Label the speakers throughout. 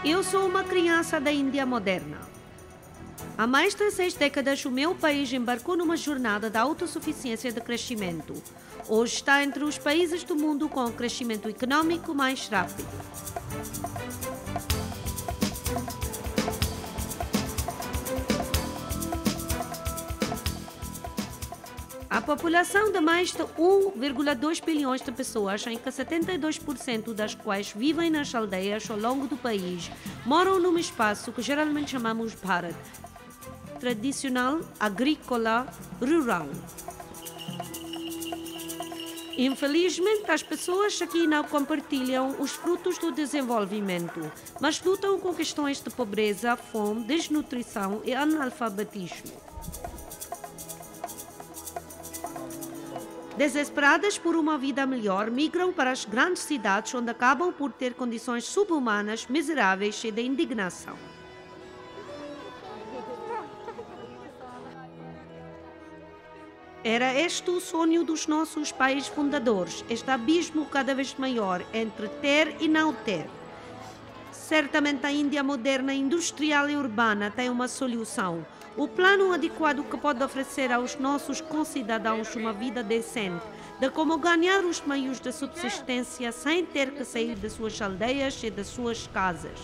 Speaker 1: Eu sou uma criança da Índia moderna. Há mais de 6 décadas, o meu país embarcou numa jornada de autossuficiência e de crescimento. Hoje está entre os países do mundo com o crescimento econômico mais rápido. A população de mais de 1,2 bilhões de pessoas, em que 72% das quais vivem nas aldeias ao longo do país, moram num espaço que geralmente chamamos Bharat, tradicional, agrícola, rural. Infelizmente, as pessoas aqui não compartilham os frutos do desenvolvimento, mas lutam com questões de pobreza, fome, desnutrição e analfabetismo. Desesperadas por uma vida melhor, migram para as grandes cidades, onde acabam por ter condições subhumanas, miseráveis e de indignação. Era este o sonho dos nossos pais fundadores, este abismo cada vez maior entre ter e não ter. Certamente a Índia moderna, industrial e urbana tem uma solução. O plano adequado que pode oferecer aos nossos concidadãos uma vida decente, de como ganhar os meios de subsistência sem ter que sair de suas aldeias e de suas casas.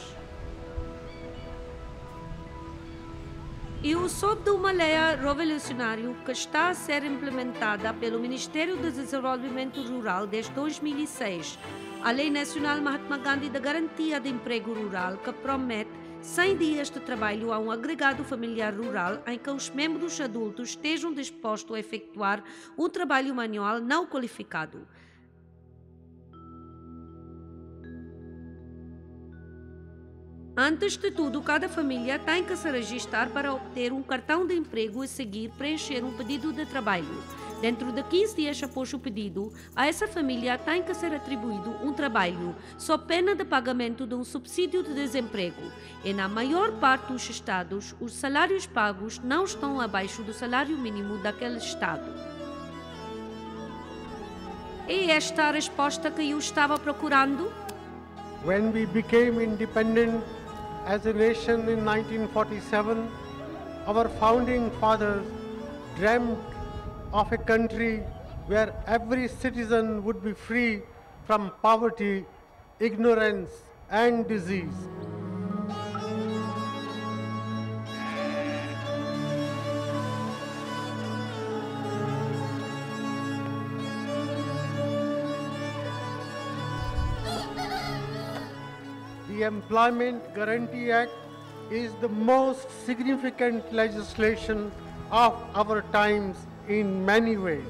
Speaker 1: Eu soube de uma lei revolucionária que está a ser implementada pelo Ministério do Desenvolvimento Rural desde 2006, a Lei Nacional Mahatma Gandhi de Garantia de Emprego Rural, que promete 100 dias de trabalho a um agregado familiar rural em que os membros adultos estejam dispostos a efetuar um trabalho manual não qualificado. Antes de tudo, cada família tem que se registrar para obter um cartão de emprego e seguir preencher um pedido de trabalho. Dentro de 15 dias após o pedido, a essa família tem que ser atribuído um trabalho, sob pena de pagamento de um subsídio de desemprego. E na maior parte dos estados, os salários pagos não estão abaixo do salário mínimo daquele estado. E esta é a resposta que eu estava procurando?
Speaker 2: When we became independent as a nation in 1947, our founding fathers dreamt of a country where every citizen would be free from poverty, ignorance, and disease. The Employment Guarantee Act is the most significant legislation of our times in many ways.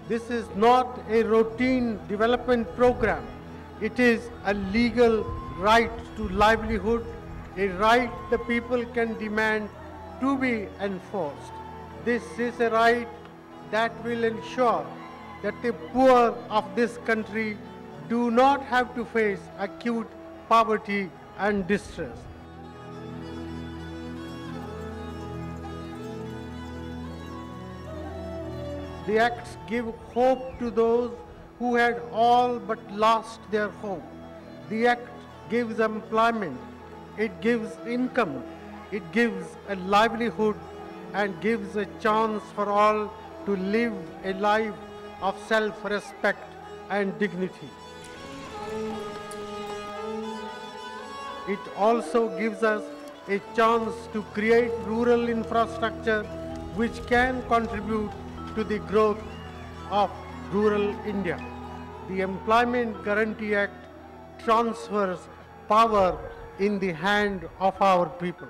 Speaker 2: This is not a routine development program. It is a legal right to livelihood, a right the people can demand to be enforced. This is a right that will ensure that the poor of this country do not have to face acute poverty and distress. The acts give hope to those who had all but lost their home. The act gives employment, it gives income, it gives a livelihood, and gives a chance for all to live a life of self-respect and dignity. It also gives us a chance to create rural infrastructure which can contribute to the growth of rural India. The Employment Guarantee Act transfers power in the hand of our people.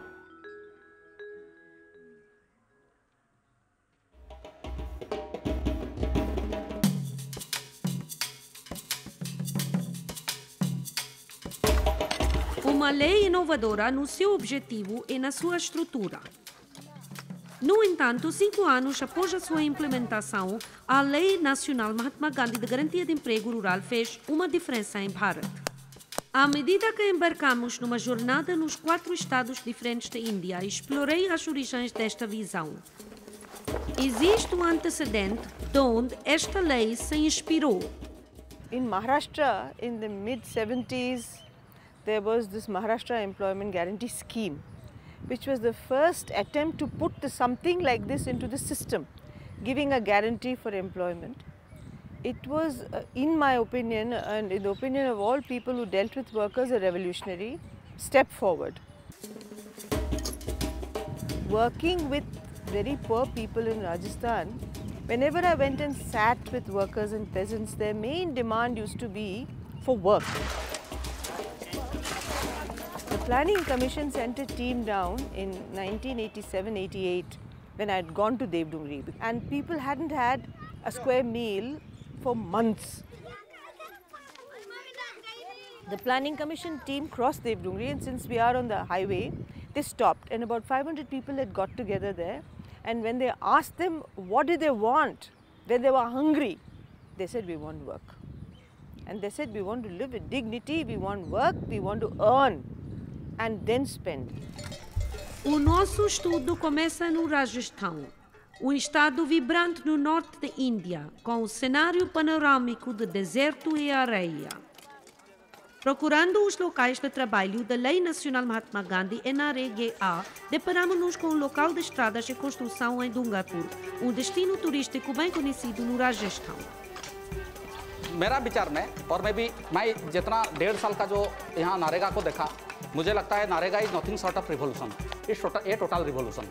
Speaker 1: Uma lei inovadora no seu objetivo e na sua estrutura. No entanto, 5 anos após a sua implementação, a Lei Nacional Mahatma Gandhi de Garantia de Emprego Rural fez uma diferença em Bharat. À medida que embarcamos numa jornada nos 4 estados diferentes da Índia, explorei as origens desta visão. Existe um antecedente de onde esta lei se inspirou.
Speaker 3: In Maharashtra, in the mid-70s, there was this Maharashtra Employment Guarantee Scheme, which was the first attempt to put something like this into the system, giving a guarantee for employment. It was, in my opinion, and in the opinion of all people who dealt with workers, a revolutionary step forward. Working with very poor people in Rajasthan, whenever I went and sat with workers and peasants, their main demand used to be for work. The Planning Commission sent a team down in 1987-88 when I had gone to Devdungri, and people hadn't had a square meal for months. The Planning Commission team crossed Devdungri, and since we are on the highway, they stopped, and about 500 people had got together there. And when they asked them what did they want when they were hungry, they said, we want work. And they said, we want to live with dignity, we want work, we want to earn and then spend.
Speaker 1: O nosso estudo começa no Rajasthan, um estado vibrante no norte da Índia, com um cenário panorâmico de deserto e areia. Procurando os locais de trabalho da Lei Nacional Mahatma Gandhi MGNREGA, deparamos-nos com um local de estradas e construção em Dungarpur, um destino turístico bem conhecido no Rajasthan.
Speaker 4: मेरा विचार में, और मैं जितना 1.5 साल का जो यहाँ नारेगा को देखा, मुझे लगता है NREGA is nothing short of revolution, ये टोटल रिवॉल्यूशन।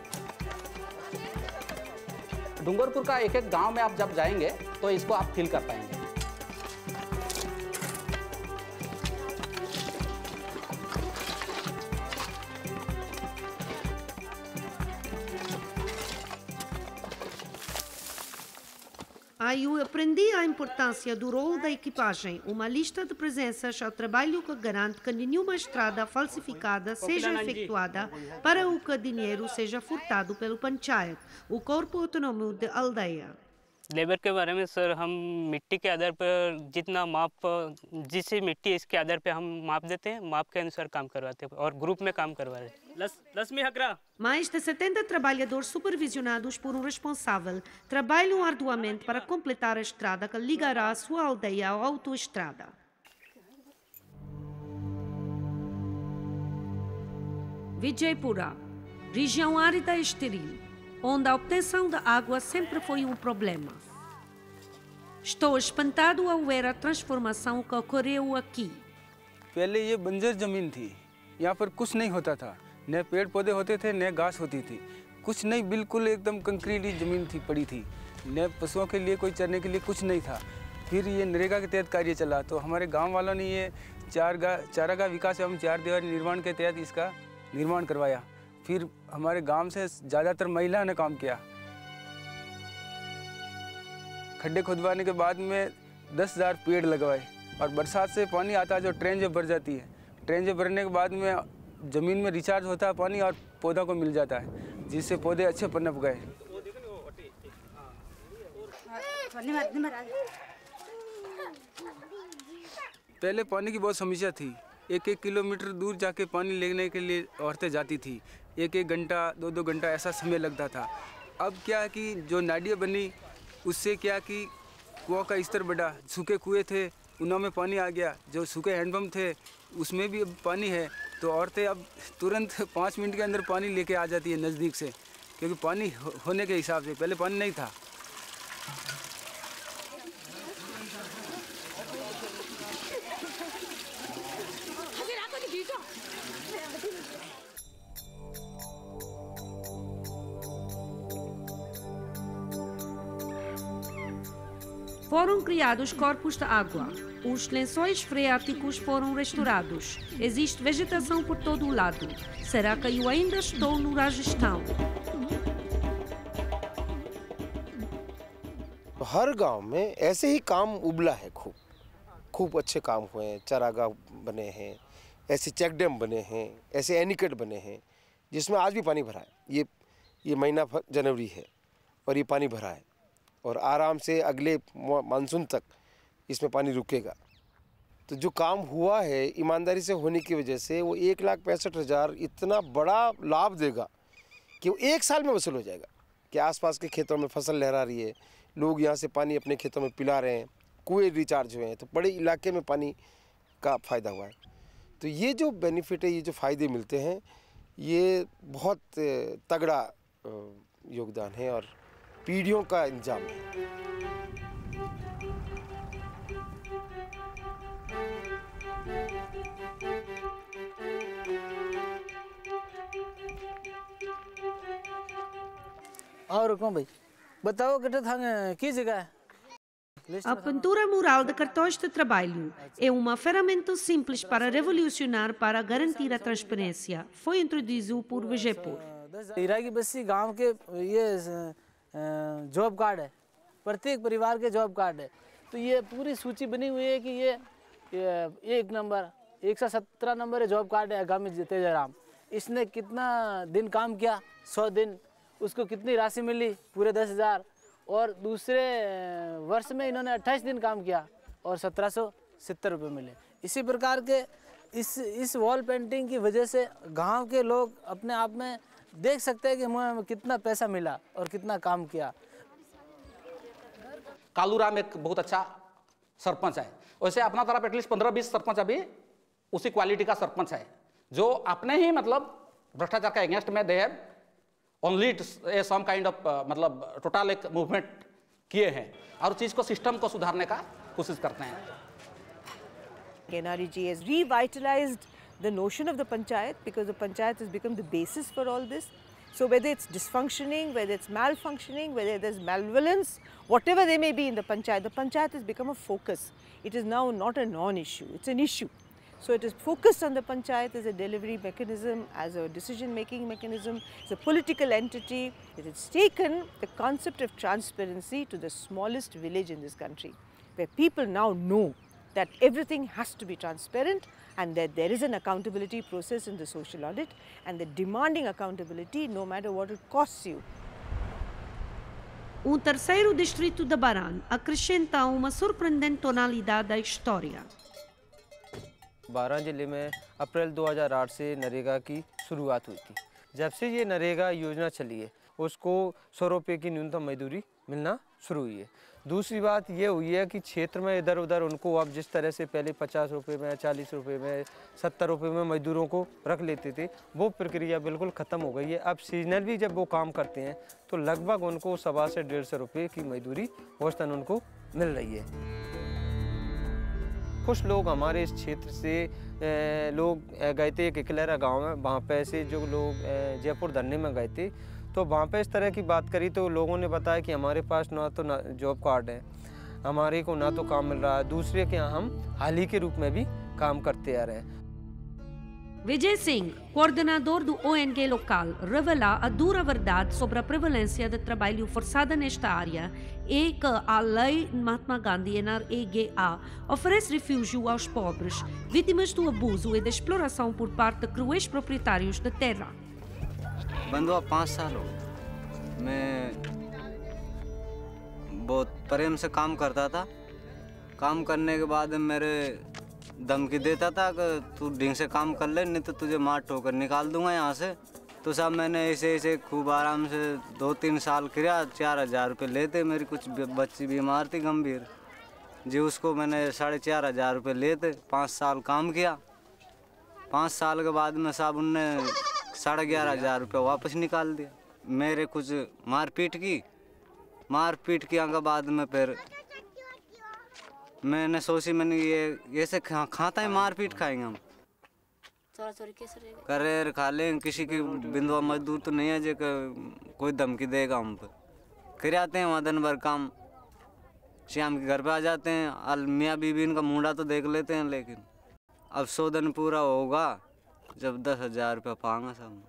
Speaker 4: डूंगरपुर का एक एक गांव में आप जब जाएंगे तो इसको आप फील कर पाएंगे।
Speaker 1: Aí eu aprendi a importância do rol da equipagem, uma lista de presenças ao trabalho que garante que nenhuma estrada falsificada seja efetuada para o que dinheiro seja furtado pelo Panchayat, o corpo autônomo de aldeia.
Speaker 5: Labour के बारे में sir, हम मिट्टी के आधार पर जितना माप, जिससे मिट्टी इसके आधार पर हम माप देते हैं, माप के अनुसार काम करवाते हैं और ग्रुप में काम करवा रहे हैं।
Speaker 1: Mais de 70 trabalhadores supervisionados por um responsável trabalham arduamente para completar a estrada que ligará a sua aldeia à autoestrada. Vijaypura, região árida e estéril, onde a obtenção da água sempre foi um problema. Estou espantado ao ver a transformação que ocorreu aqui.
Speaker 6: पहले ये बंजर जमीन थी, यहाँ पर कुछ नहीं होता था, न पेड़ पौधे होते थे न घास होती थी, कुछ नहीं, बिल्कुल एकदम कंक्रीट जमीन थी, पड़ी थी, न पशुओं के लिए कोई चरने के लिए कुछ नहीं था। फिर ये नरेगा के तहत कार्य चला तो हमारे गांव वालों ने ये चारागाह विकास एवं 4 दीवारी निर्माण के तहत इसका निर्माण करवाया। फिर हमारे गांव से ज़्यादातर महिला ने काम किया। खड्डे खुदवाने के बाद में 10,000 पेड़ लगवाए और बरसात से पानी आता है जो ट्रेन जो भर जाती है, ट्रेन जो भरने के बाद में ज़मीन में रिचार्ज होता है पानी और पौधों को मिल जाता है, जिससे पौधे अच्छे पनप गए। पहले पानी की बहुत समस्या थी, 1-1 किलोमीटर दूर जाके पानी लेने के लिए औरतें जाती थी, 1-1 घंटा 2-2 घंटा ऐसा समय लगता था। अब क्या है कि जो नालियाँ बनी उससे क्या कि कुआं का स्तर बढ़ा, सूखे कुएँ थे उनमें पानी आ गया, जो सूखे हैंडपम्प थे उसमें भी अब पानी है, तो औरतें अब तुरंत 5 मिनट के अंदर पानी लेके आ जाती है नज़दीक से, क्योंकि पानी होने के हिसाब से, पहले पानी नहीं था।
Speaker 1: Foram criados corpos de água. Os lençóis freáticos foram restaurados. Existe vegetação por todo o lado. Será que eu ainda estou no Rajasthan?
Speaker 7: हर गांव में ऐसे ही काम उबला है, खूब अच्छे काम हुए हैं, चारागाह बने हैं, ऐसे चेक डैम बने हैं, ऐसे एनीकट बने हैं जिसमें आज भी पानी भरा है। ये महीना जनवरी है और ये पानी भरा है और आराम से अगले मानसून तक इसमें पानी रुकेगा। तो जो काम हुआ है ईमानदारी से होने की वजह से वो 1,65,000 इतना बड़ा लाभ देगा कि वो 1 साल में वसूल हो जाएगा। कि आसपास के खेतों में फसल लहरा रही है, लोग यहाँ से पानी अपने खेतों में पिला रहे हैं, कुएँ रिचार्ज हुए हैं, तो बड़े इलाके में पानी का फ़ायदा हुआ है। तो ये जो बेनिफिट है, ये जो फ़ायदे मिलते हैं, ये बहुत तगड़ा योगदान है और पीढ़ियों का इंजाम है।
Speaker 8: और कौन भाई बताओ que थांग की जगह है?
Speaker 1: A pintura mural de cartões de trabalho é uma ferramenta simples para revolucionar para garantir a transparência. Foi introduzido por Bijepur.
Speaker 8: Iraqi बस्ती गांव के ये जॉब कार्ड है, प्रत्येक परिवार के जॉब कार्ड है। तो ये पूरी सूची बनी हुई है कि ये 1 नंबर 117 नंबर है जॉब कार्ड है आगामी तेजाराम। इसने कितना दिन काम किया, 100 दिन, उसको कितनी राशि मिली, पूरे 10,000। और दूसरे वर्ष में इन्होंने 28 दिन काम किया और 1770 रुपये मिले। इसी प्रकार के इस वॉल पेंटिंग की वजह से गांव के लोग अपने आप में देख सकते हैं कि हमें कितना पैसा मिला और कितना काम किया।
Speaker 4: कालूराम एक बहुत अच्छा सरपंच है। वैसे अपना तरफ एटलीस्ट 15-20 सरपंच अभी उसी क्वालिटी का सरपंच है, जो अपने ही मतलब भ्रष्टाचार का अगेंस्ट में they have only some kind of मतलब टोटल एक मूवमेंट किए हैं और चीज़ को सिस्टम को सुधारने का कोशिश करते हैं।
Speaker 3: NREG has revitalized the notion of the panchayat because the panchayat has become the basis for all this. So whether it's dysfunctioning, whether it's malfunctioning, whether there's malevolence, whatever there may be in the panchayat has become a focus. It is now not a non-issue, it's an issue. So it is focused on the panchayat as a delivery mechanism, as a decision-making mechanism, as a political entity. It has taken the concept of transparency to the smallest village in this country, where people now know that everything has to be transparent and that there is an accountability process in the social audit and the demanding accountability no matter what it costs you.
Speaker 1: Terceiro distrito de Baran acrescenta uma surpreendente tonalidade à história.
Speaker 9: Baran जिले में अप्रैल 2008 से नरेगा की शुरुआत हुई थी। जब से ये नरेगा योजना चली है, उसको 100 रुपये की न्यूनतम मजदूरी मिलना शुरू हुई है। दूसरी बात ये हुई है कि क्षेत्र में इधर उधर उनको अब जिस तरह से पहले 50 रुपये में, 40 रुपये में, 70 रुपये में मजदूरों को रख लेते थे, वो प्रक्रिया बिल्कुल ख़त्म हो गई है। अब सीजनल भी जब वो काम करते हैं तो लगभग उनको 125 से 150 रुपये की मजदूरी औसतन उनको मिल रही है। कुछ लोग हमारे इस क्षेत्र से लोग गए थे एक इकलरा गाँव में, वहाँ पे ऐसे जो लोग जयपुर धरने में गए थे, तो वहाँ पे इस तरह की बात करी तो लोगों ने बताया कि हमारे पास ना तो जॉब कार्ड है, हमारे को ना तो काम मिल रहा है, दूसरे के यहाँ हम हाल ही के रूप में भी काम करते आ रहे हैं।
Speaker 1: Vijay Singh, coordenador do ONG local, revela a dura verdade sobre a prevalência de trabalho forçado nesta área e que a lei Mahatma Gandhi NREGA oferece refúgio aos pobres, vítimas do abuso e da exploração por parte de cruéis proprietários de terra.
Speaker 10: बंद हुआ 5 साल हो। मैं बहुत प्रेम से काम करता था। काम करने के बाद मेरे धमकी देता था कि तू ढंग से काम कर ले, नहीं तो तुझे मार ठोकर निकाल दूंगा यहाँ से। तो साहब मैंने ऐसे खूब आराम से 2-3 साल किया, 4,000 रुपये लेते। मेरी कुछ बच्ची बीमार थी गंभीर जी, उसको मैंने 4,500 रुपये लेते। 5 साल काम किया। 5 साल के बाद में साहब उनने 11,500 रुपये वापस निकाल दिया। मेरे कुछ मारपीट की के बाद में फिर मैंने सोची, मैंने ये ऐसे खाता है, मारपीट खाएंगे हम, करे खा लें, किसी की बिंदुआ मजदूर तो नहीं है जो कोई धमकी देगा हम पर। कर आते हैं वहाँ दिन भर काम, शाम के घर पे आ जाते हैं। मियाँ बीबी इनका मुंडा तो देख लेते हैं, लेकिन अब 100 दिन पूरा होगा जब 10,000 रुपये पाएंगे सब।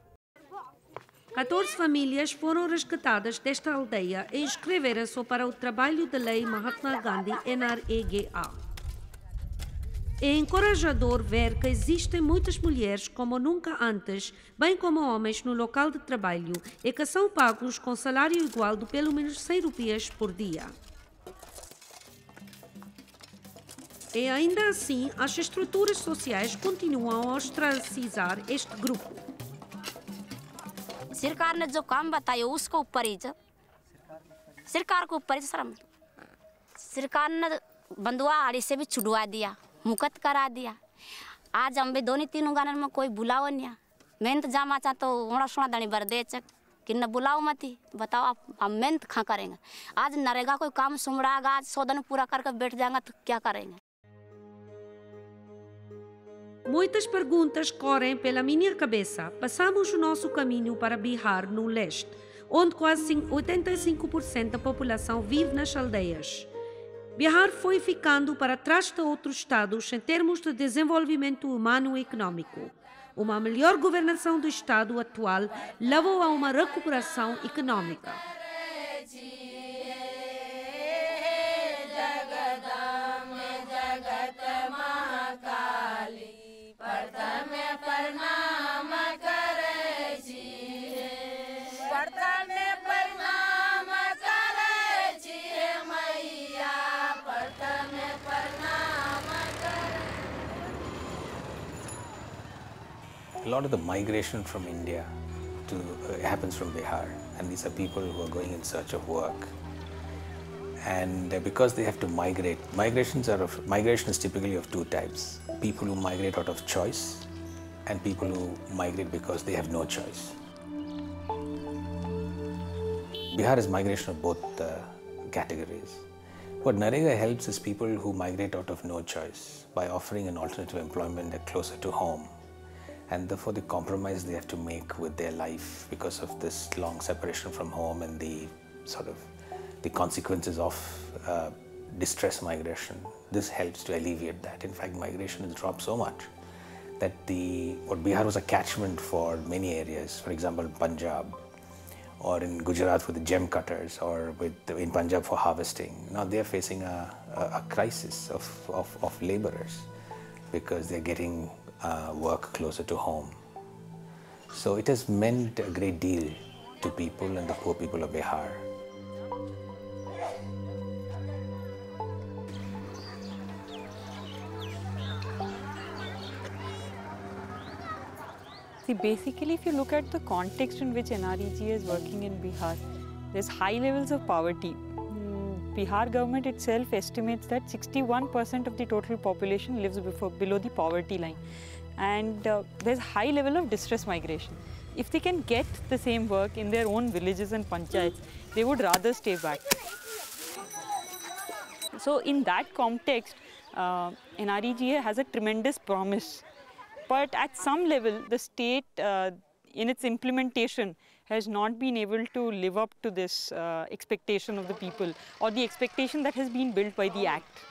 Speaker 1: 14 famílias foram resgatadas desta aldeia e inscreveram-se para o trabalho da lei Mahatma Gandhi NREGA. É encorajador ver que existem muitas mulheres como nunca antes, bem como homens no local de trabalho e que são pagos com salário igual de pelo menos 100 rupias por dia. E ainda assim, as estruturas sociais continuam a ostracizar este grupo.
Speaker 11: सरकार ने जो काम बताया उसको ऊपर ही सरकार को ऊपर ही शर्म। सरकार ने बंधुआ आड़ी से भी छुड़वा दिया, मुक्त करा दिया। आज हम भी दोनों तीनों गाने में कोई बुलाओ नहीं मेहनत जामा चा तो होना सोना दानी भर दे चक कि न बुलाओ मत ही बताओ आप हम मेहनत कहाँ करेंगे आज नरेगा कोई काम सुमड़ागा आज 100 दिन पूरा करके बैठ जाएगा तो क्या करेंगे.
Speaker 1: Muitas perguntas correm pela minha cabeça. Passamos o nosso caminho para Bihar, no leste, onde quase 85% da população vive nas aldeias. Bihar foi ficando para trás de outros estados em termos de desenvolvimento humano e econômico. Uma melhor governação do estado atual levou a uma recuperação econômica.
Speaker 12: A lot of the migration from India happens from Bihar, and these are people who are going in search of work. And because they have to migrate, migration is typically of two types: people who migrate out of choice, and people who migrate because they have no choice. Bihar is migration of both categories. What NREGA helps is people who migrate out of no choice by offering an alternative employment that closer to home. And therefore the compromise they have to make with their life because of this long separation from home and the the consequences of distress migration. This helps to alleviate that. In fact, migration has dropped so much that what Bihar was a catchment for many areas, for example Punjab, or in Gujarat with the gem cutters, or in Punjab for harvesting. Now they are facing a crisis of laborers because they are getting work closer to home. So it has meant a great deal to people and the poor people of Bihar.
Speaker 13: See, basically, if you look at the context in which NREGA is working in Bihar, there's high levels of poverty. Bihar government itself estimates that 61% of the total population lives below the poverty line. And there's high level of distress migration. If they can get the same work in their own villages and panchayats, they would rather stay back. So in that context, NREGA has a tremendous promise. But at some level, the state in its implementation has not been able to live up to this expectation of the people, or the expectation that has been built by the Act.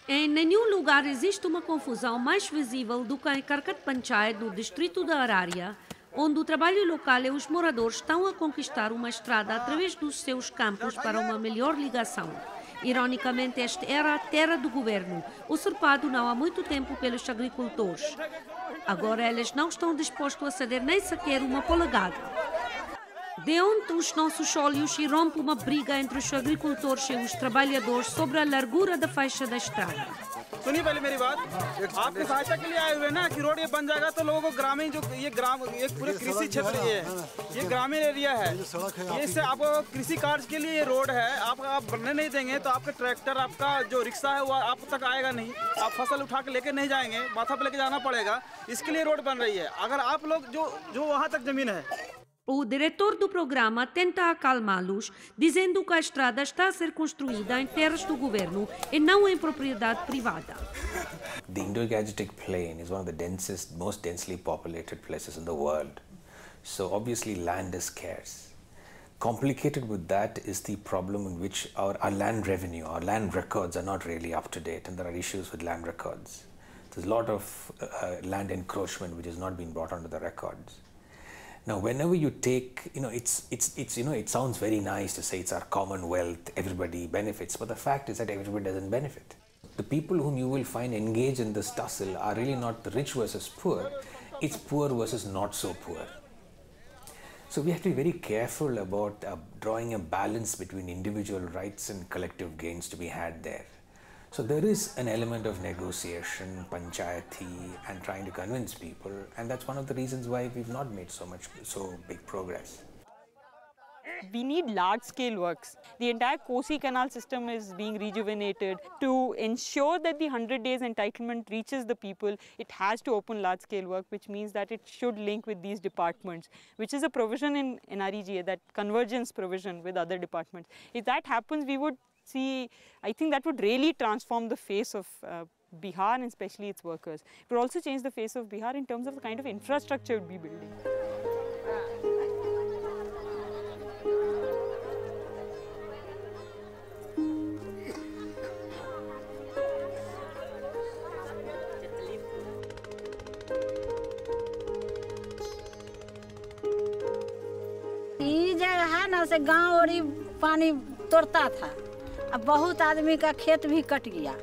Speaker 1: Em nenhum lugar existe uma confusão mais visível do que em Karkat Panchayat, no distrito da Araria, onde o trabalho local e os moradores estão a conquistar uma estrada através dos seus campos para uma melhor ligação. Ironicamente, esta era a terra do governo, usurpado não há muito tempo pelos agricultores. Agora eles não estão dispostos a ceder nem sequer uma polegada. De onde os nossos olhos irrompe uma briga entre os agricultores e os trabalhadores sobre a largura da faixa da estrada.
Speaker 6: सुनिए पहले मेरी बात, आपकी सहायता के लिए आए हुए ना कि रोड ये बन जाएगा तो लोगों को ग्रामीण जो ये पूरे कृषि क्षेत्र ये ग्रामीण एरिया है, ये इससे आपको कृषि कार्य के लिए ये रोड है, आप बनने नहीं देंगे तो आपका ट्रैक्टर, आपका जो रिक्शा है वो आप तक आएगा नहीं, आप फसल उठा के लेके नहीं जाएंगे, माथा पे लेके जाना पड़ेगा, इसके लिए रोड बन रही है. अगर आप लोग जो वहाँ तक जमीन है.
Speaker 1: O diretor do programa tenta acalmá-los, dizendo que a estrada está a ser construída em terras do governo e não em propriedade privada.
Speaker 12: The Indo-Gangetic Plain is one of the most densely populated places in the world. So obviously land is scarce. Complicated with that is the problem in which our land revenue, our land records are not really up to date, and there are issues with land records. There's a lot of land encroachment which has not been brought onto the records. Now, whenever you take, it sounds very nice to say it's our commonwealth, everybody benefits, but the fact is that everybody doesn't benefit. The people whom you will find engaged in this tussle are really not the rich versus poor, it's poor versus not so poor. So we have to be very careful about drawing a balance between individual rights and collective gains to be had there. So there is an element of negotiation, panchayati, and trying to convince people, and that's one of the reasons why we've not made so big progress.
Speaker 13: We need large-scale works. The entire Kosi Canal system is being rejuvenated. To ensure that the 100 days entitlement reaches the people, it has to open large-scale work, which means that it should link with these departments, which is a provision in NREGA, that convergence provision with other departments. If that happens, we would see, I think that would really transform the face of Bihar and especially its workers. It would also change the face of Bihar in terms of the kind of infrastructure it would be building.
Speaker 14: ये जगह है ना से गांव और पानी तोड़ता था, अब बहुत आदमी का खेत भी कट गया,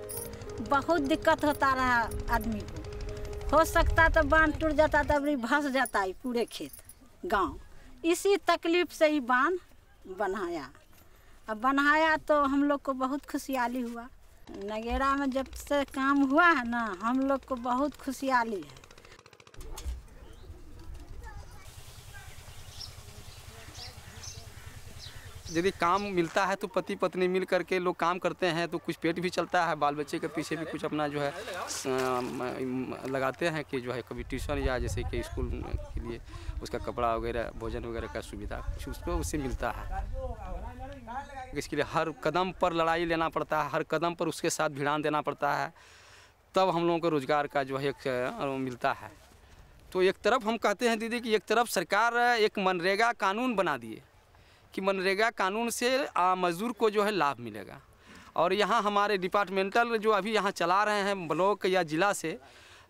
Speaker 14: बहुत दिक्कत होता रहा आदमी को। हो सकता तो बांध टूट जाता तब भी भस जाता है पूरे खेत गांव। इसी तकलीफ से ही बांध बनाया। अब बनाया तो हम लोग को बहुत खुशहाली हुआ। नगेड़ा में जब से काम हुआ है ना, हम लोग को बहुत खुशहाली है।
Speaker 6: यदि काम मिलता है तो पति पत्नी मिल करके लोग काम करते हैं तो कुछ पेट भी चलता है, बाल बच्चे के पीछे भी कुछ अपना जो है लगाते हैं कि जो है कभी ट्यूशन या जैसे कि स्कूल के लिए उसका कपड़ा वगैरह भोजन वगैरह का सुविधा कुछ उसको उससे मिलता है। इसके लिए हर कदम पर लड़ाई लेना पड़ता है, हर कदम पर उसके साथ भिड़ान देना पड़ता है, तब हम लोगों को रोज़गार का जो है एक मिलता है। तो एक तरफ हम कहते हैं दीदी कि एक तरफ सरकार एक मनरेगा कानून बना दिए कि मनरेगा कानून से मज़दूर को जो है लाभ मिलेगा, और यहाँ हमारे डिपार्टमेंटल जो अभी यहाँ चला रहे हैं ब्लॉक या ज़िला से,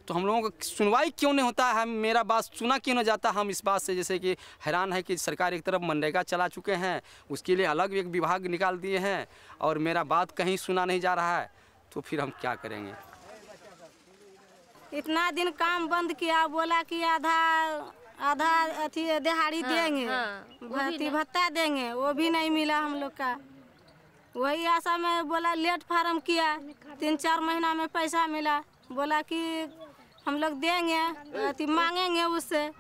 Speaker 6: तो हम लोगों को सुनवाई क्यों नहीं होता है, मेरा बात सुना क्यों नहीं जाता। हम इस बात से जैसे कि हैरान है कि सरकार एक तरफ मनरेगा चला चुके हैं, उसके लिए अलग एक विभाग निकाल दिए हैं और मेरा बात कहीं सुना नहीं जा रहा है, तो फिर हम क्या करेंगे।
Speaker 14: इतना दिन काम बंद किया, बोला कि आधा अथी दिहाड़ी देंगे, भर्ती भत्ता देंगे, वो भी नहीं मिला हम लोग का। वही आशा में बोला लेट फार्म किया, 3-4 महीना में पैसा मिला, बोला कि हम लोग देंगे, अथी मांगेंगे, उससे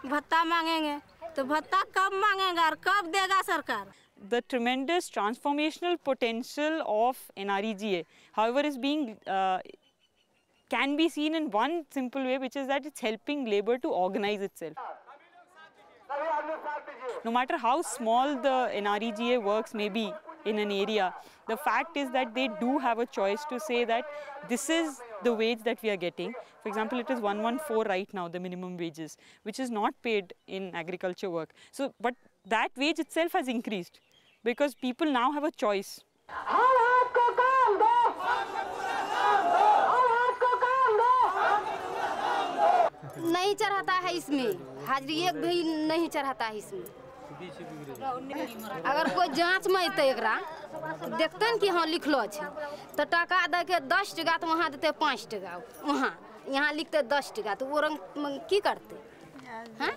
Speaker 14: भत्ता मांगेंगे, तो भत्ता कब मांगेगा और कब देगा सरकार।
Speaker 13: The tremendous transformational potential of NREGA, however, is being can be seen in one simple way, which is that it's helping labor to organize itself. No matter how small the NREGA works may be in an area, the fact is that they do have a choice to say that this is the wage that we are getting. For example, it is 114 right now, the minimum wages, which is not paid in agriculture work. So, but that wage itself has increased because people now have a choice.
Speaker 11: नहीं चढ़ाता है इसमें, हाजिरी एक भी नहीं चढ़ाता है इसमें। अगर कोई जांच में अतै एकरा देखते न कि हाँ लिखलो छै, तो टका दे के 10 टका तो वहाँ देते 5 टका, वहाँ यहाँ लिखते 10 टका, तो वो रंग की करते हैं।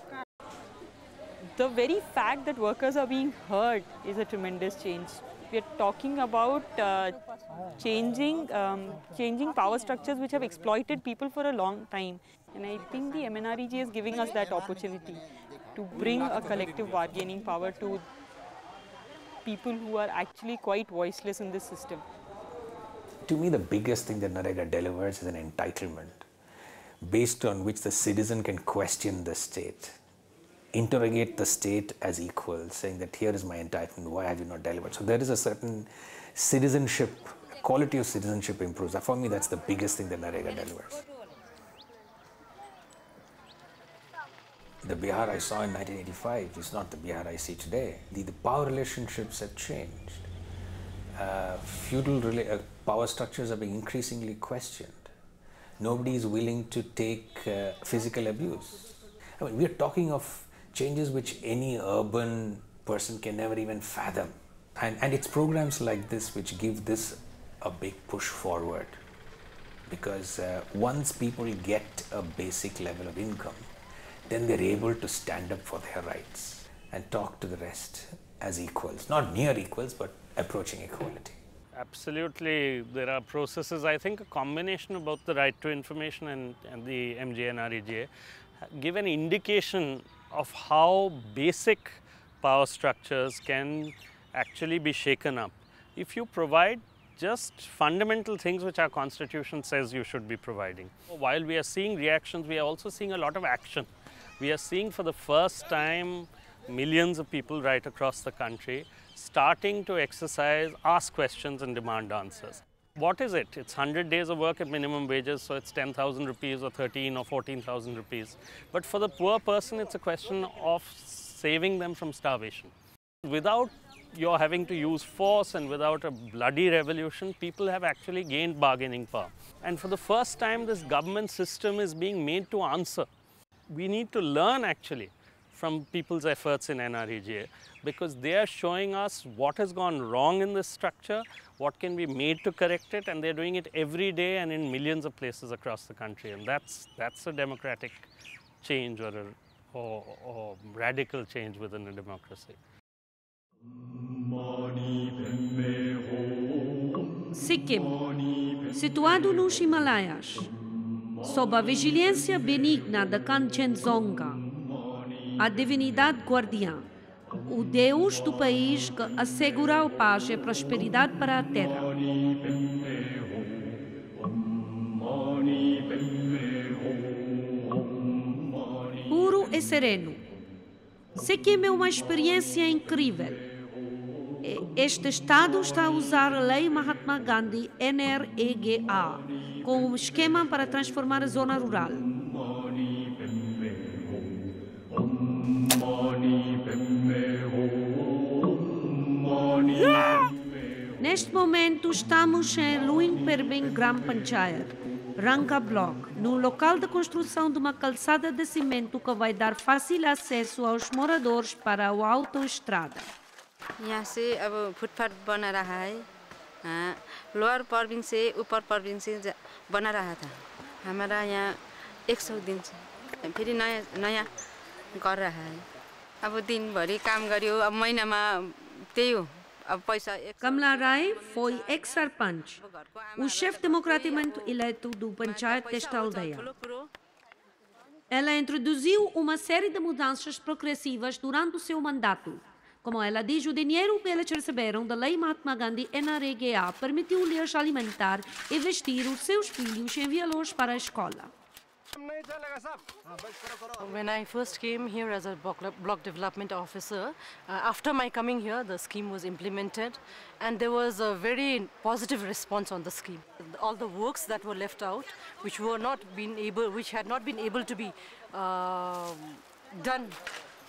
Speaker 13: The very fact that workers are being heard is a tremendous change. We are talking about changing power structures which have exploited people for a long time. And I think the MNREGA is giving us that opportunity to bring a collective bargaining power to people who are actually quite voiceless in this system.
Speaker 12: To me, the biggest thing that NREGA delivers is an entitlement based on which the citizen can question the state, interrogate the state as equal, saying that here is my entitlement, why have you not delivered? So there is a certain citizenship, quality of citizenship improves. For me, that's the biggest thing that NREGA delivers. The Bihar I saw in 1985 is not the Bihar I see today. The power relationships have changed. Feudal power structures are being increasingly questioned. Nobody is willing to take physical abuse. I mean, we are talking of changes which any urban person can never even fathom. And it's programs like this which give this a big push forward. Because once people get a basic level of income, then they're able to stand up for their rights and talk to the rest as equals. Not near equals, but approaching equality.
Speaker 15: Absolutely. There are processes, I think a combination of both the right to information and the MGNREGA give an indication of how basic power structures can actually be shaken up if you provide just fundamental things which our constitution says you should be providing. While we are seeing reactions, we are also seeing a lot of action. We are seeing for the first time millions of people right across the country starting to exercise, ask questions and demand answers. What is it? It's 100 days of work at minimum wages, so it's 10,000 rupees or 13 or 14,000 rupees. But for the poor person, it's a question of saving them from starvation. Without you're having to use force and without a bloody revolution, people have actually gained bargaining power. And for the first time, this government system is being made to answer. We need to learn actually from people's efforts in NREGA, because they are showing us what has gone wrong in this structure, what can be made to correct it, and they're doing it every day and in millions of places across the country. And that's a democratic change or radical change within a democracy.
Speaker 1: Sikkim, situado nos Himalaias, sob a vigilância benigna da Kanchenjunga, a divindade guardiã, o Deus do país que assegura a paz e a prosperidade para a terra. Puro e sereno, Sikkim é uma experiência incrível. Este estado está a usar a lei Mahatma Gandhi NREGA como esquema para transformar a zona rural. Neste momento estamos em Luin-Perbin Gram Panchayat, Ranka Block, no local de construção de uma calçada de cimento que vai dar fácil acesso aos moradores para a autoestrada.
Speaker 16: यहाँ से अब footpath बना रहा है, lower परबिन से ऊपर परबिन से बना रहा था। हमारा यहाँ 100 दिन से फिर नया कर रहा है। अब दिनभरि काम गर्यो, अब महिनामा त्यही हो।
Speaker 1: Kamala Rai foi ex-sarpanch, o chefe democraticamente eleito do panchayat desta aldeia. Ela introduziu uma série de mudanças progressivas durante o seu mandato. Como ela diz, o dinheiro que eles receberam da lei Mahatma Gandhi NREGA permitiu-lhes alimentar e vestir os seus filhos e enviá-los para a escola.
Speaker 17: When I first came here as a block development officer, after my coming here, the scheme was implemented, and there was a very positive response on the scheme. All the works that were left out, which had not been able to be done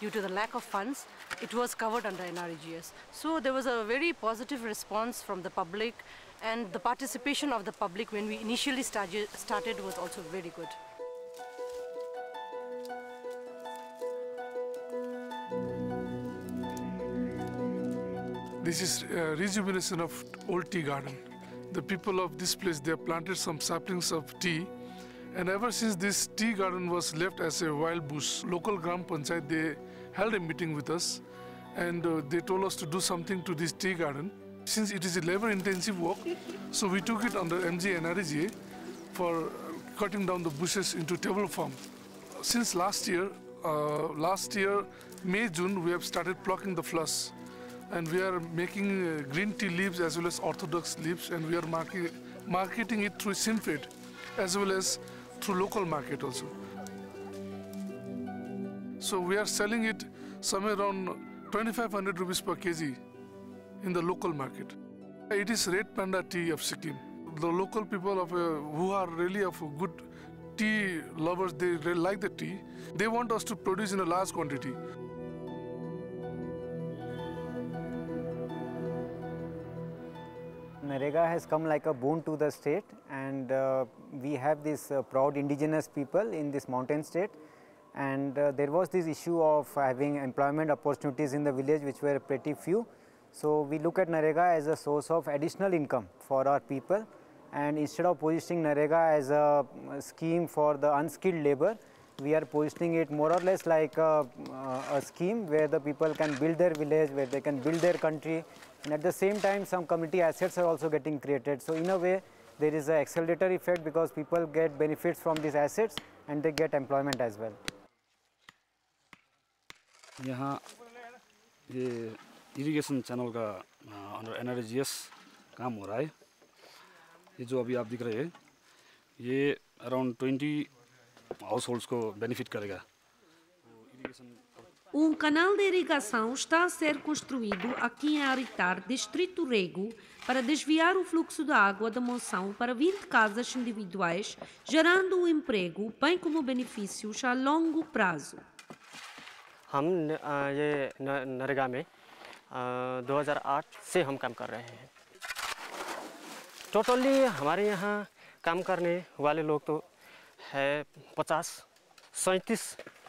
Speaker 17: due to the lack of funds, it was covered under NREGS. So there was a very positive response from the public, and the participation of the public when we initially started was also very good.
Speaker 18: This is a rejuvenation of old tea garden. The people of this place, they have planted some saplings of tea, and ever since this tea garden was left as a wild bush, local Gram Panchayat, they held a meeting with us, and they told us to do something to this tea garden. Since it is a labor-intensive work, so we took it under MGNREGA for cutting down the bushes into table form. Since last year, May, June, we have started plucking the flush. And we are making green tea leaves as well as orthodox leaves, and we are marketing it through Sinfed as well as through local market also. So we are selling it somewhere around 2,500 rupees per kg in the local market. It is Red Panda tea of Sikkim. The local people who are really of good tea lovers, they really like the tea. They want us to produce in a large quantity.
Speaker 19: NREGA has come like a boon to the state, and we have these proud indigenous people in this mountain state, and there was this issue of having employment opportunities in the village which were pretty few. So we look at NREGA as a source of additional income for our people, and instead of positioning NREGA as a scheme for the unskilled labor, we are positioning it more or less like a scheme where the people can build their village, where they can build their country, and at the same time some community assets are also getting created. So in a way there is an accelerator effect because people get benefits from these assets and they get employment as well.
Speaker 20: यहाँ ये irrigation channel का under NREGS काम हो रहा है। ये जो अभी आप दिख रहे हैं ये अराउंड 20 हाउस होल्ड्स को बेनिफिट करेगा।
Speaker 1: Canal de irrigação está a ser construído aqui em Aritar, Distrito Rego, para desviar o fluxo de água da monção para 20 casas individuais, gerando emprego, bem como benefícios a longo prazo.
Speaker 21: हम ये नरेगा में 2008 से हम काम कर रहे हैं। Totally हमारे यहाँ काम करने वाले लोग तो है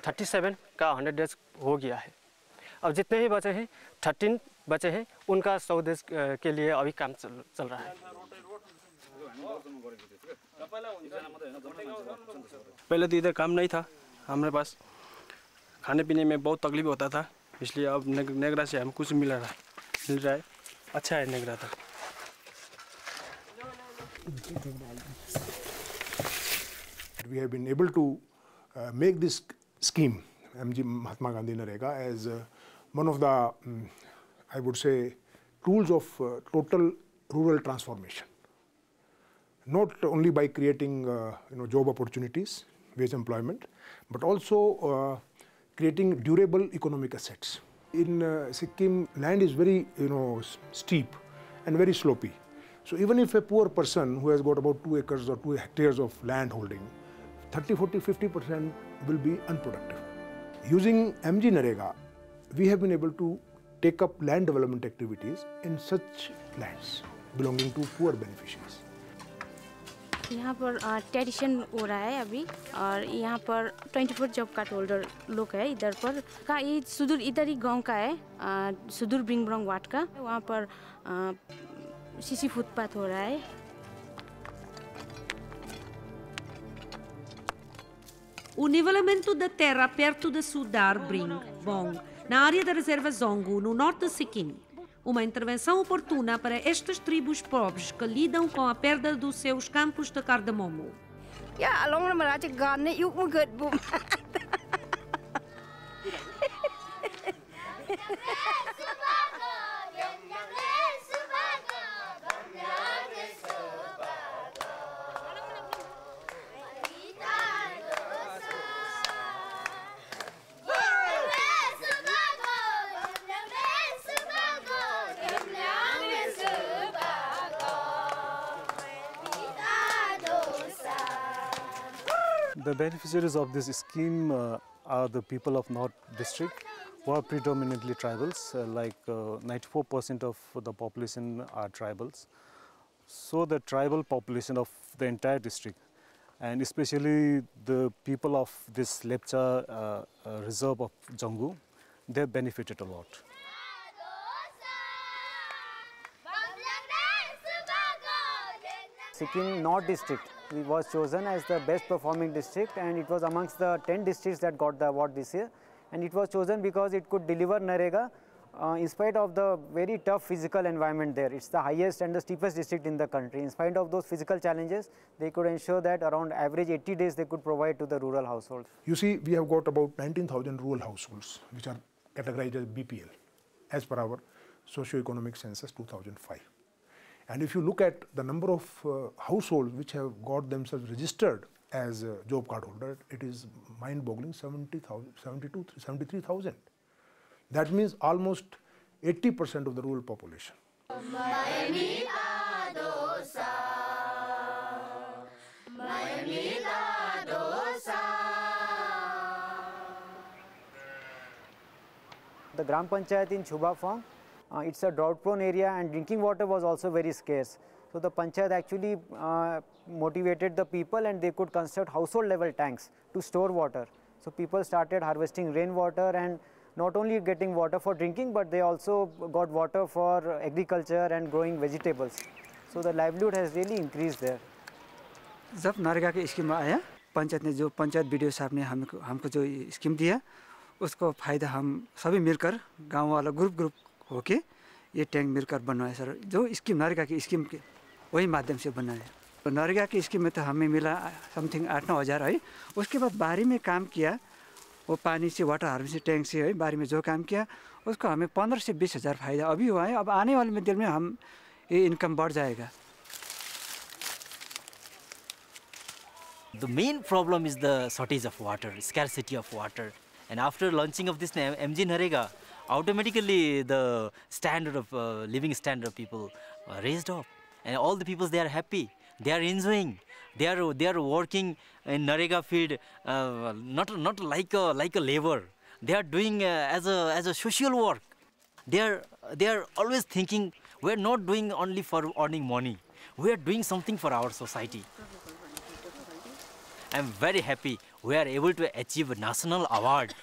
Speaker 21: 37 का 100 डेज हो गया है। अब जितने ही बचे हैं 13 बचे हैं, उनका 100 डेज के लिए अभी काम चल रहा है।
Speaker 22: पहले तो इधर काम नहीं था हमारे पास, खाने पीने में बहुत तकलीफ होता था, इसलिए अब नेगरा से हम कुछ मिल रहा है। अच्छा है नेगरा था।
Speaker 23: We have been able to make this scheme, Mahatma Gandhi NREGA, as one of the, I would say, tools of total rural transformation. Not only by creating job opportunities, wage employment, but also creating durable economic assets. In Sikkim, land is very steep and very slopy. So even if a poor person who has got about 2 acres or 2 hectares of land holding, 30, 40, 50% will be unproductive. Using MGNREGA, we have been able to take up land development activities in such lands belonging to poor beneficiaries.
Speaker 24: यहाँ पर tradition हो रहा है अभी, और यहाँ पर 24 job card holder लोग है इधर पर का। ये सुदूर इधर ही गांव का है, सुदूर बिंगब्रंग वाट का। वहाँ पर सीसी फुटपाथ हो रहा है।
Speaker 1: O nivelamento da terra perto de Sudar Bring Bong, na área da reserva Zongo, no norte de Sikkim. Uma intervenção oportuna para estas tribos pobres que lidam com a perda dos seus campos de cardamomo.
Speaker 25: The beneficiaries of this scheme are the people of North District, who are predominantly tribals, like 94% of the population are tribals. So the tribal population of the entire district, and especially the people of this Lepcha reserve of Jongu, they have benefited a lot.
Speaker 19: Sikkim North District was chosen as the best performing district, and it was amongst the 10 districts that got the award this year. And it was chosen because it could deliver NREGA in spite of the very tough physical environment there. It's the highest and the steepest district in the country. In spite of those physical challenges, they could ensure that around average 80 days they could provide to the rural households.
Speaker 23: You see, we have got about 19,000 rural households which are categorized as BPL as per our socio-economic census 2005. And if you look at the number of households which have got themselves registered as a job card holder, it is mind-boggling, 73,000. That means almost 80% of the rural population.
Speaker 19: The Gram Panchayat in Chubafong, it's a drought-prone area, and drinking water was also very scarce. So the Panchayat actually motivated the people, and they could construct household-level tanks to store water. So people started harvesting rainwater and not only getting water for drinking, but they also got water for agriculture and growing vegetables. So the livelihood has really increased there.
Speaker 26: जब नरेगा के scheme आया, पंचायत ने जो panchayat BDO साहब ने हमको जो scheme दिया, उसको फायदा हम सभी मिलकर गांव वाला ग्रुप होके ये टैंक मिलकर बनवाया सर। जो स्कीम नरेगा की स्कीम के वही माध्यम से बनाया। तो नरेगा की स्कीम में तो हमें मिला समथिंग 8-9 हज़ार है। उसके बाद बाहरी में काम किया, वो पानी से वाटर हार्वेस्टिंग टैंक से है बारी में जो काम किया उसको हमें 15 से 20 हज़ार फायदा अभी हुआ है। अब आने वाले दिन में हम ये इनकम बढ़ जाएगा।
Speaker 2: The main problem is the shortage of water, scarcity of water. And after launching of this MGNREGA, automatically the standard of living standard of people raised up. And all the people, they are happy, they are enjoying, they are working in Narega field, not like a labor. They are doing as a social work. They are always thinking, we are not doing only for earning money, we are doing something for our society. I am very happy we are able to achieve a national award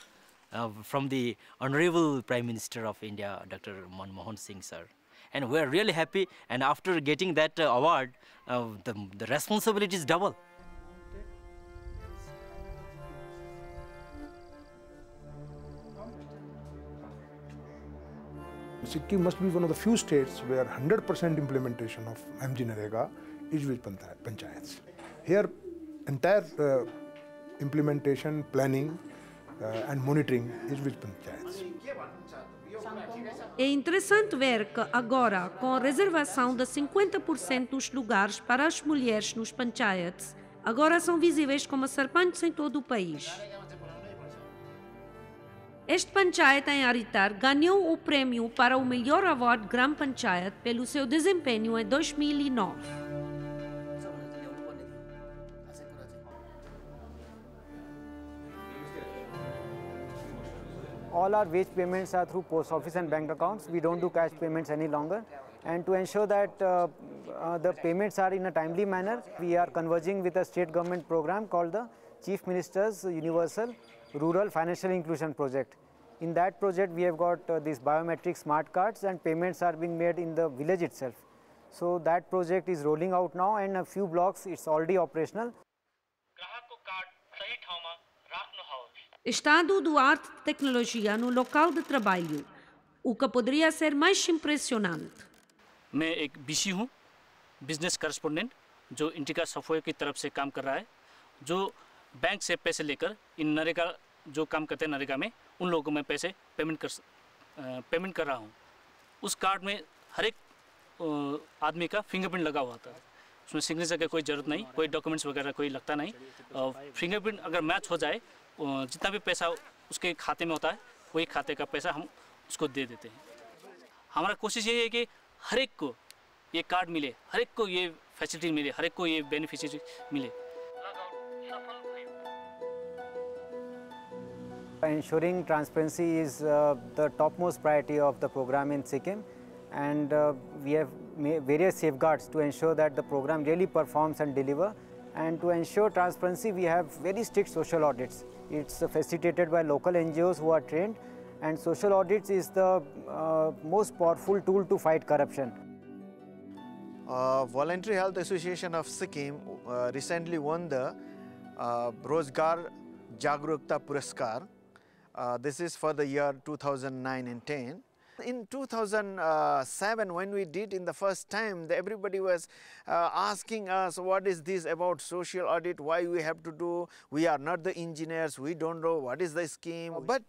Speaker 2: from the Honorable Prime Minister of India, Dr. Manmohan Singh sir. And we are really happy, and after getting that award, the responsibility is double.
Speaker 23: Sikkim must be one of the few states where 100% implementation of MGNREGA is with panchayats. Here, entire implementation, planning and monitoring is with panchayats.
Speaker 1: É interessante ver que agora, com a reservação de 50% dos lugares para as mulheres nos panchayats, agora são visíveis como sarpanches em todo o país. Este panchayat em Aritar ganhou o prémio para o melhor award Gram Panchayat pelo seu desempenho em 2009.
Speaker 19: All our wage payments are through post office and bank accounts. We don't do cash payments any longer. And to ensure that the payments are in a timely manner, we are converging with a state government program called the Chief Minister's Universal Rural Financial Inclusion Project. In that project, we have got these biometric smart cards, and payments are being made in the village itself. So that project is rolling out now, and a few blocks it's already operational.
Speaker 1: Estado do arte de tecnologia no local de trabalho, o que poderia ser mais impressionante.
Speaker 3: मैं एक BC हूँ, business correspondent, जो indica software की तरफ से काम कर रहा है, जो बैंक से पैसे लेकर इन नरेगा जो काम करते हैं नरेगा में, उन लोगों को मैं पैसे पेमेंट कर रहा हूँ। उस कार्ड में हर एक आदमी का फिंगरप्रिंट लगा हुआ था। उसमें सिग्नेचर की कोई ज़रूरत नहीं, कोई डॉक्यूमेंट्स वगैरह कोई लगता नहीं। फिंगरप्रिंट अगर मैच हो जाए, जितना भी पैसा उसके खाते में होता है, वही खाते का पैसा हम उसको दे देते हैं। हमारा कोशिश यही है कि हर एक को ये कार्ड मिले, हर एक को ये फैसिलिटी मिले, हर एक को ये बेनिफिशियरी मिले।
Speaker 19: Ensuring transparency is the topmost priority of the program in Sikkim, and we have various safeguards to ensure that the program really performs and deliver. And to ensure transparency, we have very strict social audits. It's facilitated by local NGOs who are trained, and social audits is the most powerful tool to fight corruption.
Speaker 4: Voluntary Health Association of Sikkim recently won the Rozgar Jagrukta Puraskar. This is for the year 2009 and 10. In 2007, when we did in the first time, everybody was asking us, what is this about social audit, why we have to do, we are not the engineers, we don't know what is the scheme. But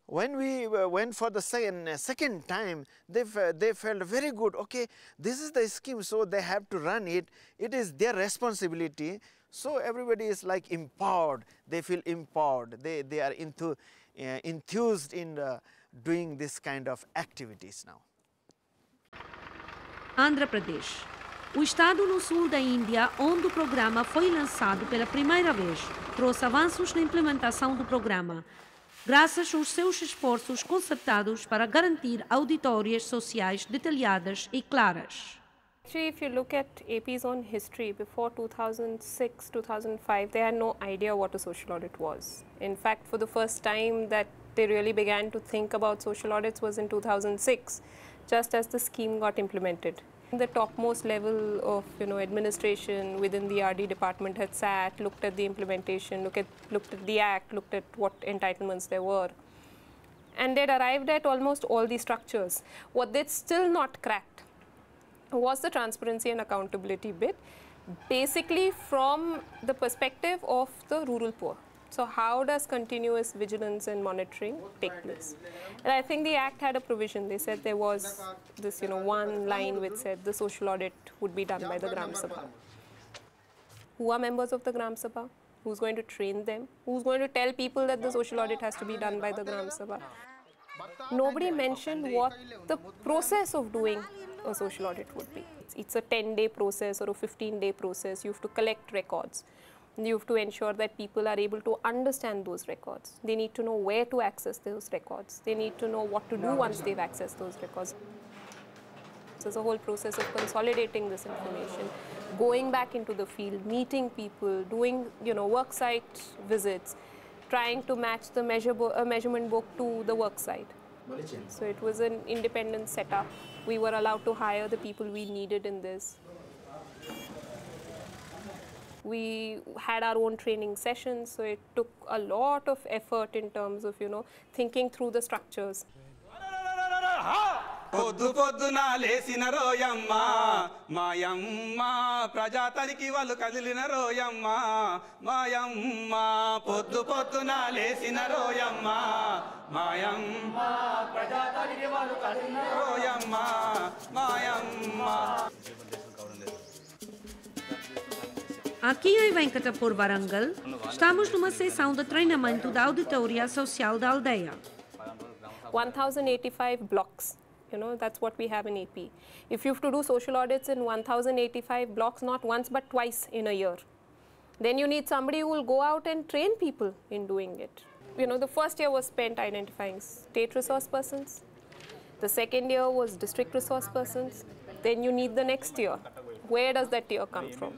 Speaker 4: when we went for the second time, they felt very good, okay, this is the scheme, so they have to run it, it is their responsibility. So everybody is like empowered, they feel empowered, they are enthused in doing this kind of activities now.
Speaker 1: Andhra Pradesh, o estado no sul da Índia onde o programa foi lançado pela primeira vez, trouxe avanços na implementação do programa, graças aos seus esforços concertados para garantir auditórias sociais detalhadas e claras.
Speaker 5: Actually, if you look at AP's own history, before 2006, 2005, they had no idea what a social audit was. In fact, for the first time that they really began to think about social audits was in 2006, just as the scheme got implemented. The topmost level of administration within the RD department had sat, looked at the implementation, looked at the act, looked at what entitlements there were, and they'd arrived at almost all the structures. What they'd still not cracked was the transparency and accountability bit, basically from the perspective of the rural poor. So how does continuous vigilance and monitoring take place? And I think the Act had a provision. They said there was this, one line which said the social audit would be done by the Gram Sabha. Who are members of the Gram Sabha? Who's going to train them? Who's going to tell people that the social audit has to be done by the Gram Sabha? Nobody mentioned what the process of doing a social audit would be. It's a 10-day process or a 15-day process. You have to collect records. You have to ensure that people are able to understand those records. They need to know where to access those records. They need to know what to do once they've accessed those records. So it's a whole process of consolidating this information, going back into the field, meeting people, doing work site visits, trying to match the measurement book to the work site. So it was an independent setup. We were allowed to hire the people we needed in this. We had our own training sessions, so it took a lot of effort in terms of, thinking through the structures.
Speaker 6: పొద్దు పొద్దున లేసిన రోయమ్మ మాయమ్మ ప్రజాతనికి వాళ్ళు కదిలిన రోయమ్మ మాయమ్మ పొద్దు పొద్దున లేసిన రోయమ్మ మాయమ్మ ప్రజాతనికి వాళ్ళు కదిలిన రోయమ్మ మాయమ్మ.
Speaker 1: Aqui em Venkatapur, Warangal, estamos numa sessão de treinamento da auditoria social da aldeia.
Speaker 5: 1,085 blocks. That's what we have in AP. If you have to do social audits in 1,085 blocks, not once but twice in a year, then you need somebody who will go out and train people in doing it. The first year was spent identifying state resource persons. The second year was district resource persons. Then you need the next year. Where does that year come from?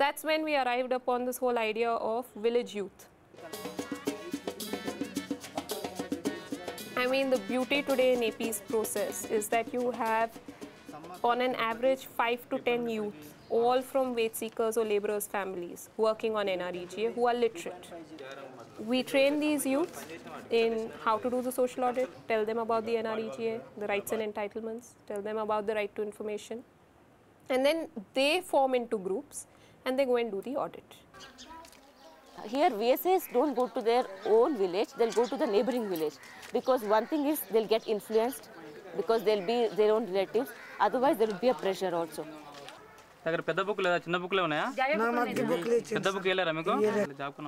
Speaker 5: That's when we arrived upon this whole idea of village youth. I mean, the beauty today in AP's process is that you have, on an average, 5 to 10 youth, all from wage seekers or laborers' families, working on NREGA, who are literate. We train these youth in how to do the social audit, tell them about the NREGA, the rights and entitlements, tell them about the right to information, and then they form into groups and they go and do the audit.
Speaker 7: Here VSAs don't go to their own village, they'll go to the neighboring village, because one thing is they'll get influenced because they'll be their own relatives, otherwise there will be a pressure also.
Speaker 8: దగ్గర పెద్ద book లేదా చిన్న బుక్లే ఉన్నాయా? పెద్ద book వెళ్ళారా మీకు? Job కు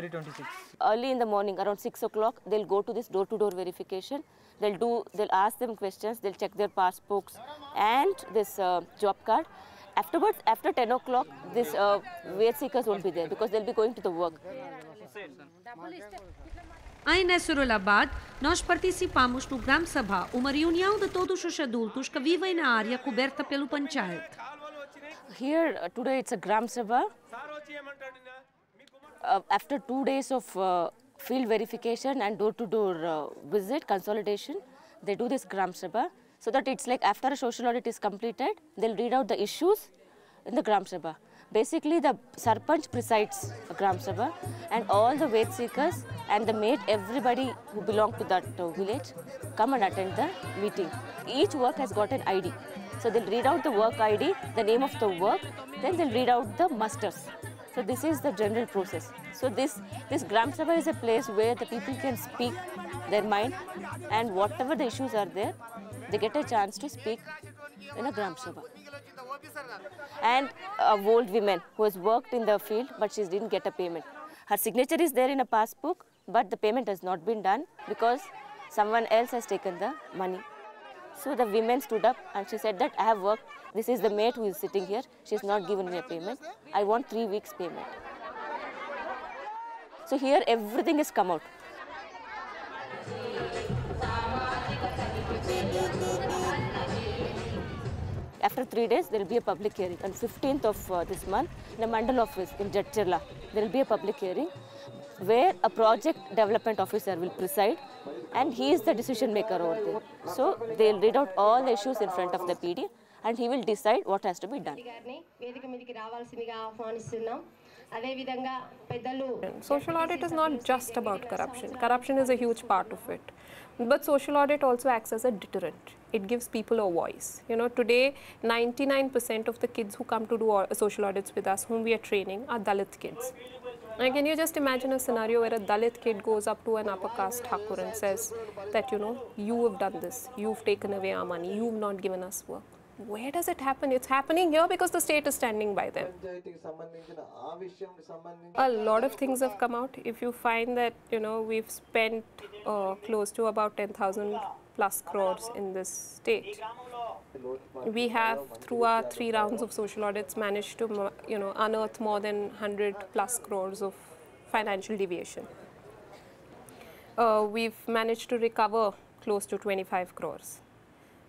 Speaker 7: 326. Early in the morning, around 6 o'clock, they'll go to this door-to-door verification. They'll ask them questions, they'll check their passbooks and this job card. Afterwards, after 10 o'clock, this wage seekers won't be there because they'll be going to the work.
Speaker 1: Em Nasrulabad, nós participamos no Gram Sabha, uma reunião de todos os adultos que vivem na área coberta pelo Panchayat.
Speaker 7: Here, today it's a Gram Sabha. After 2 days of field verification and door-to-door visit, consolidation, they do this Gram Sabha. So that it's like after a social audit is completed, they'll read out the issues in the Gram Sabha. Basically, the sarpanch presides a Gram Sabha, and all the wage seekers and the mate, everybody who belong to that village, come and attend the meeting. Each work has got an ID. So they'll read out the work ID, the name of the work, then they'll read out the musters. So this is the general process. So this Gram Sabha is a place where the people can speak their mind, and whatever the issues are there, they get a chance to speak in a Gram Sabha. And a old woman who has worked in the field, but she didn't get a payment. Her signature is there in a passbook, but the payment has not been done because someone else has taken the money. So the woman stood up and she said that I have worked, this is the mate who is sitting here, she has not given me a payment, I want 3 weeks payment. So here everything has come out. After 3 days, there will be a public hearing. On 15th of this month, in the Mandal office in Jadcherla, there will be a public hearing where a project development officer will preside, and he is the decision maker over there. So they will read out all the issues in front of the PD, and he will decide what has to be done.
Speaker 5: Social audit is not just about corruption. Corruption is a huge part of it. But social audit also acts as a deterrent. It gives people a voice. Today 99% of the kids who come to do social audits with us, whom we are training, are Dalit kids. And can you just imagine a scenario where a Dalit kid goes up to an upper caste Thakur and says that, you know, you have done this, you've taken away our money, you've not given us work. Where does it happen? It's happening here because the state is standing by them. A lot of things have come out. If you find that, you know, we've spent close to about 10,000 plus crores in this state. We have, through our 3 rounds of social audits, managed to, you know, unearth more than 100 plus crores of financial deviation. We've managed to recover close to 25 crores.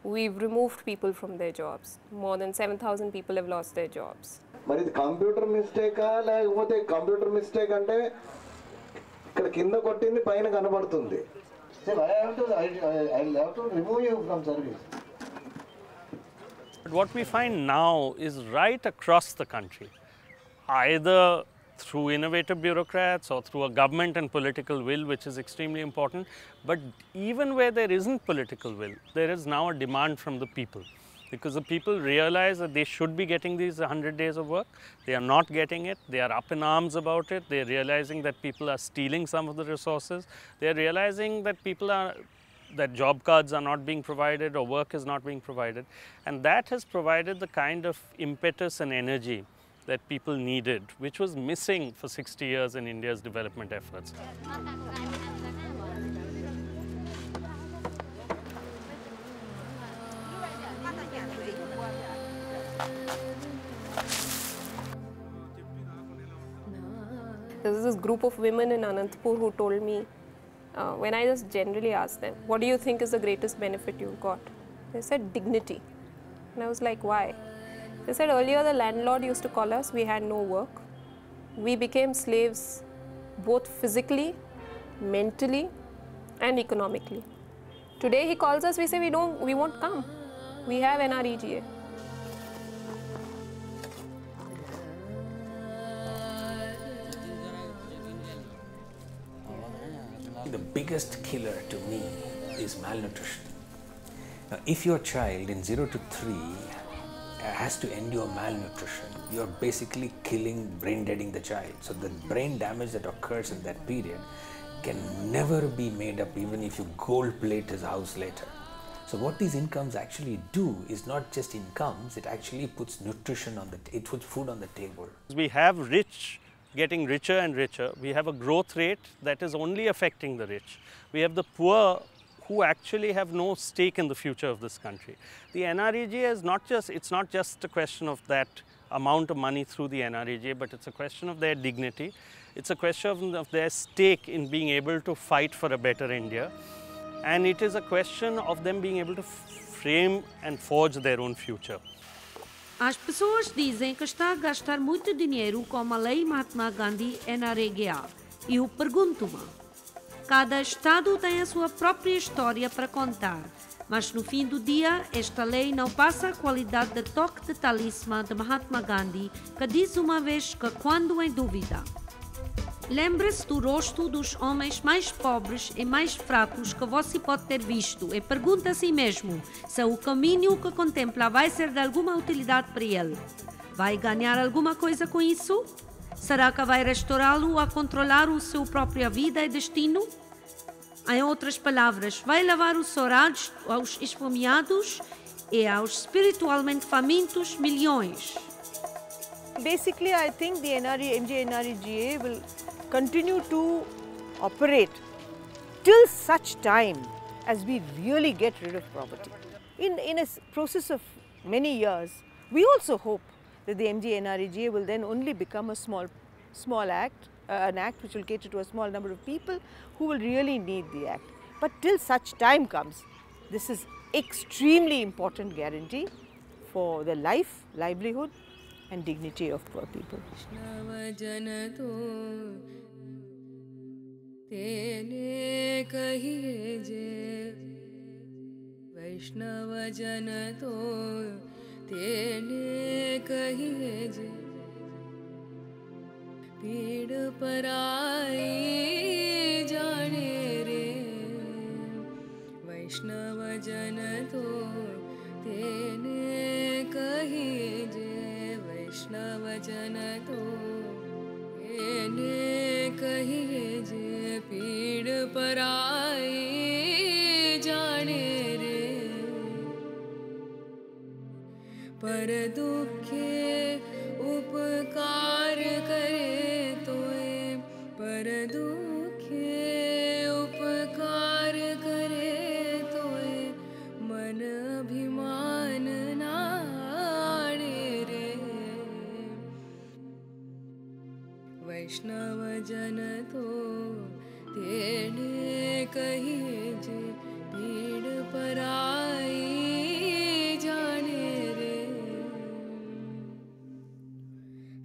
Speaker 5: We've removed people from their jobs. More than 7,000 people have lost their jobs.
Speaker 9: మరి ఇది computer మిస్టేకా లేకపోతే computer mistake అంటే ఇక్కడ కింద కొట్టింది పైన కనబడుతుంది. I'll have to remove you from service.
Speaker 15: What we find now is right across the country, either through innovative bureaucrats or through a government and political will, which is extremely important, but even where there isn't political will, there is now a demand from the people. Because the people realize that they should be getting these 100 days of work. They are not getting it. They are up in arms about it. They are realizing that people are stealing some of the resources. They are realizing that job cards are not being provided or work is not being provided. And that has provided the kind of impetus and energy that people needed, which was missing for 60 years in India's development efforts.
Speaker 5: There was this group of women in Anantapur who told me, when I just generally asked them, what do you think is the greatest benefit you've got? They said dignity. And I was like, why? They said earlier the landlord used to call us, we had no work. We became slaves both physically, mentally and economically. Today he calls us, we say we won't come. We have NREGA.
Speaker 10: The biggest killer to me is malnutrition. Now, if your child in 0 to 3 has to endure malnutrition, you're basically brain deading the child. So the brain damage that occurs in that period can never be made up even if you gold plate his house later. So what these incomes actually do is not just incomes, it actually puts nutrition it puts food on the table.
Speaker 15: We have rich getting richer and richer. We have a growth rate that is only affecting the rich. We have the poor who actually have no stake in the future of this country. The NREGA is it's not just a question of that amount of money through the NREGA, but it's a question of their dignity. It's a question of their stake in being able to fight for a better India. And it is a question of them being able to frame and forge their own future.
Speaker 1: As pessoas dizem que está a gastar muito dinheiro com a lei Mahatma Gandhi NREGA. E eu pergunto-me, cada estado tem a sua própria história para contar, mas no fim do dia, esta lei não passa a qualidade de toque de talismã de Mahatma Gandhi, que diz uma vez que quando em dúvida. Lembre-se do rosto dos homens mais pobres e mais fracos que você pode ter visto e pergunta a si mesmo se o caminho que contempla vai ser de alguma utilidade para ele. Vai ganhar alguma coisa com isso? Será que vai restaurá-lo a controlar a sua própria vida e destino? Em outras palavras, vai levar os sorados aos esfomeados e aos espiritualmente famintos milhões.
Speaker 11: Basically, I think the MGNREGA will continue to operate till such time as we really get rid of poverty. In a process of many years, we also hope that the MGNREGA will then only become a small act, an act which will cater to a small number of people who will really need the act. But till such time comes, this is extremely important guarantee for the life, livelihood and dignity of poor people.
Speaker 12: पीड़ पराई जाने रे वैष्णव जन तो तेने कहिए जे वैष्णव जन तो तेने कहिए जे पीड़ पराई जाने रे पर दुखे उपकार करे तोए पर दुखे उपकार करे तोए मन अभिमान नाणे रे वैष्णव जन तो तेने कहिए जे पीड़ पराई जाने रे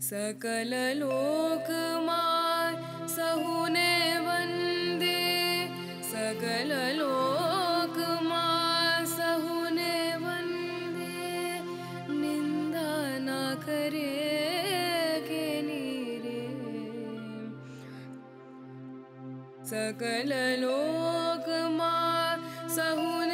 Speaker 12: सकल लोक मार सहुने वंदे सकल लोक मार सहुने वंदे निंदा ना करे के नीरे सकल लोक मार सहुने